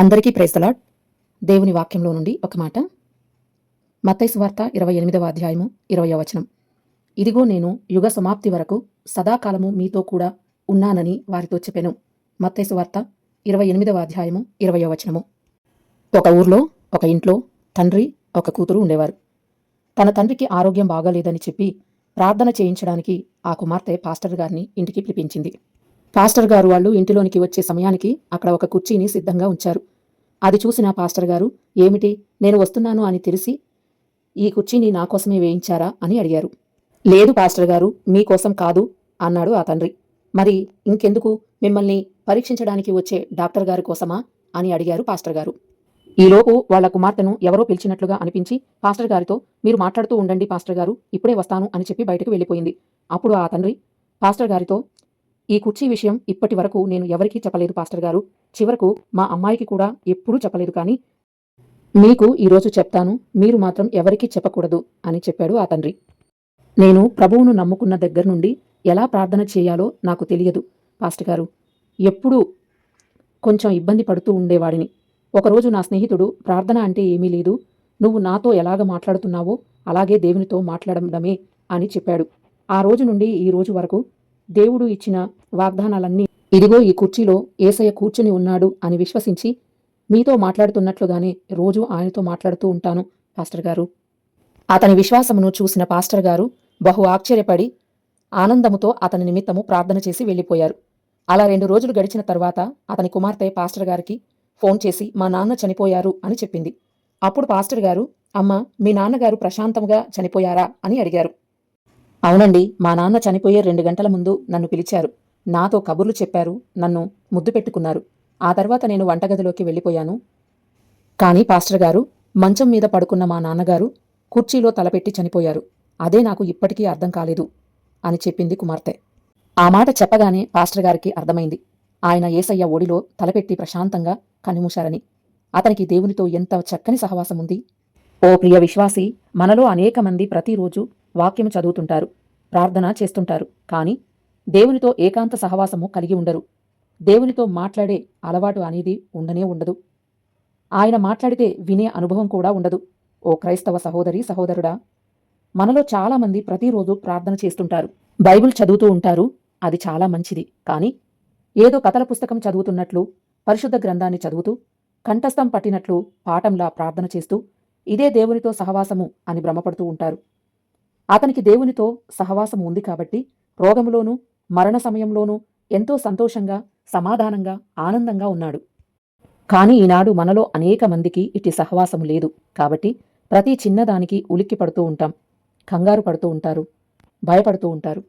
అందరికీ praise the lord. దేవుని వాక్యంలో నుండి ఒక మాట. మత్తయి సువార్త 28వ అధ్యాయము 20వ వచనం. ఇదిగో నేను యుగ సమాప్తి వరకు సదాకాలము మీతో కూడా ఉన్నానని వారితో చెప్పెను. మత్తయి సువార్త 28వ అధ్యాయము 20వ వచనము. ఒక ఊర్లో ఒక ఇంట్లో తండ్రి ఒక కూతురు ఉండేవారు. తన తండ్రికి ఆరోగ్యం బాగాలేదని చెప్పి ప్రార్థన చేయించడానికి ఆ కుమార్తె పాస్టర్ గారిని ఇంటికి పిలిపించింది. పాస్టర్ గారు వాళ్ళు ఇంటిలోనికి వచ్చే సమయానికి అక్కడ ఒక కుర్చీని సిద్ధంగా ఉంచారు. అది చూసిన పాస్టర్ గారు, ఏమిటి, నేను వస్తున్నాను అని తెలిసి ఈ కుర్చీని నా కోసమే వేయించారా అని అడిగారు. లేదు పాస్టర్ గారు, మీకోసం కాదు అన్నాడు ఆ తండ్రి. మరి ఇంకెందుకు, మిమ్మల్ని పరీక్షించడానికి వచ్చే డాక్టర్ గారి కోసమా అని అడిగారు పాస్టర్ గారు. ఈలోపు వాళ్ల కుమార్తెను ఎవరో పిలిచినట్లుగా అనిపించి పాస్టర్ గారితో, మీరు మాట్లాడుతూ ఉండండి పాస్టర్ గారు, ఇప్పుడే వస్తాను అని చెప్పి బయటకు వెళ్ళిపోయింది. అప్పుడు ఆ తండ్రి పాస్టర్ గారితో, ఈ కుర్చీ విషయం ఇప్పటి వరకు నేను ఎవరికీ చెప్పలేదు పాస్టర్ గారు, చివరకు మా అమ్మాయికి కూడా ఎప్పుడూ చెప్పలేదు, కానీ మీకు ఈరోజు చెప్తాను, మీరు మాత్రం ఎవరికీ చెప్పకూడదు అని చెప్పాడు ఆ తండ్రి. నేను ప్రభువును నమ్ముకున్న దగ్గర నుండి ఎలా ప్రార్థన చేయాలో నాకు తెలియదు పాస్టర్ గారు. ఎప్పుడూ కొంచెం ఇబ్బంది పడుతూ ఉండేవాడిని. ఒకరోజు నా స్నేహితుడు, ప్రార్థన అంటే ఏమీ లేదు, నువ్వు నాతో ఎలాగ మాట్లాడుతున్నావో అలాగే దేవునితో మాట్లాడడమే అని చెప్పాడు. ఆ రోజు నుండి ఈ రోజు వరకు దేవుడు ఇచ్చిన వాగ్దానాలన్నీ, ఇదిగో ఈ కుర్చీలో యేసయ్య కూర్చుని ఉన్నాడు అని విశ్వసించి మీతో మాట్లాడుతున్నట్లుగానే రోజు ఆయనతో మాట్లాడుతూ ఉంటాను పాస్టర్ గారు. అతని విశ్వాసమును చూసిన పాస్టర్ గారు బహు ఆశ్చర్యపడి ఆనందముతో అతని నిమిత్తము ప్రార్థన చేసి వెళ్ళిపోయారు. అలా 2 రోజులు గడిచిన తర్వాత అతని కుమార్తె పాస్టర్ గారికి ఫోన్ చేసి, మా నాన్న చనిపోయారు అని చెప్పింది. అప్పుడు పాస్టర్ గారు, అమ్మ, మీ నాన్నగారు ప్రశాంతంగా చనిపోయారా అని అడిగారు. అవునండి, మా నాన్న చనిపోయే 2 గంటల ముందు నన్ను పిలిచారు, నాతో కబుర్లు చెప్పారు, నన్ను ముద్దు పెట్టుకున్నారు. ఆ తర్వాత నేను వంటగదిలోకి వెళ్ళిపోయాను. కానీ పాస్టర్ గారు, మంచం మీద పడుకున్న మా నాన్నగారు కుర్చీలో తలపెట్టి చనిపోయారు. అదే నాకు ఇప్పటికీ అర్థం కాలేదు అని చెప్పింది కుమార్తె. ఆ మాట చెప్పగానే పాస్టర్ గారికి అర్థమైంది, ఆయన యేసయ్య ఒడిలో తలపెట్టి ప్రశాంతంగా కన్నుమూశారని. అతనికి దేవునితో ఎంత చక్కని సహవాసముంది. ఓ ప్రియ విశ్వాసి, మనలో అనేక మంది ప్రతిరోజు వాక్యం చదువుతుంటారు, ప్రార్థన చేస్తుంటారు, కానీ దేవునితో ఏకాంత సహవాసము కలిగి ఉండరు. దేవునితో మాట్లాడే అలవాటు అనేది ఉండనే ఉండదు. ఆయన మాట్లాడితే వినే అనుభవం కూడా ఉండదు. ఓ క్రైస్తవ సహోదరి, సహోదరుడా, మనలో చాలామంది ప్రతిరోజు ప్రార్థన చేస్తుంటారు, బైబిల్ చదువుతూ ఉంటారు, అది చాలా మంచిది. కానీ ఏదో కథల పుస్తకం చదువుతున్నట్లు, పరిశుద్ధ గ్రంథాన్ని చదువుతూ, కంఠస్థం పట్టినట్లు పాఠంలా ప్రార్థన చేస్తూ ఇదే దేవునితో సహవాసము అని భ్రమపడుతూ ఉంటారు. అతనికి దేవునితో సహవాసము ఉంది కాబట్టి రోగములోనూ మరణ సమయంలోనూ ఎంతో సంతోషంగా, సమాధానంగా, ఆనందంగా ఉన్నాడు. కానీ ఈనాడు మనలో అనేక మందికి ఇట్టి సహవాసము లేదు. కాబట్టి ప్రతి చిన్నదానికి ఉలిక్కి పడుతూ ఉంటాం, కంగారు పడుతూ ఉంటారు, భయపడుతూ ఉంటారు.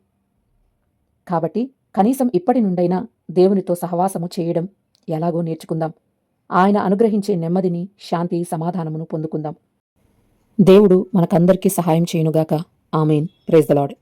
కాబట్టి కనీసం ఇప్పటి నుండైనా దేవునితో సహవాసము చేయడం ఎలాగో నేర్చుకుందాం. ఆయన అనుగ్రహించే నెమ్మదిని, శాంతి, సమాధానమును పొందుకుందాం. దేవుడు మనకందరికీ సహాయం చేయునుగాక. ఆమేన్. Praise the lord.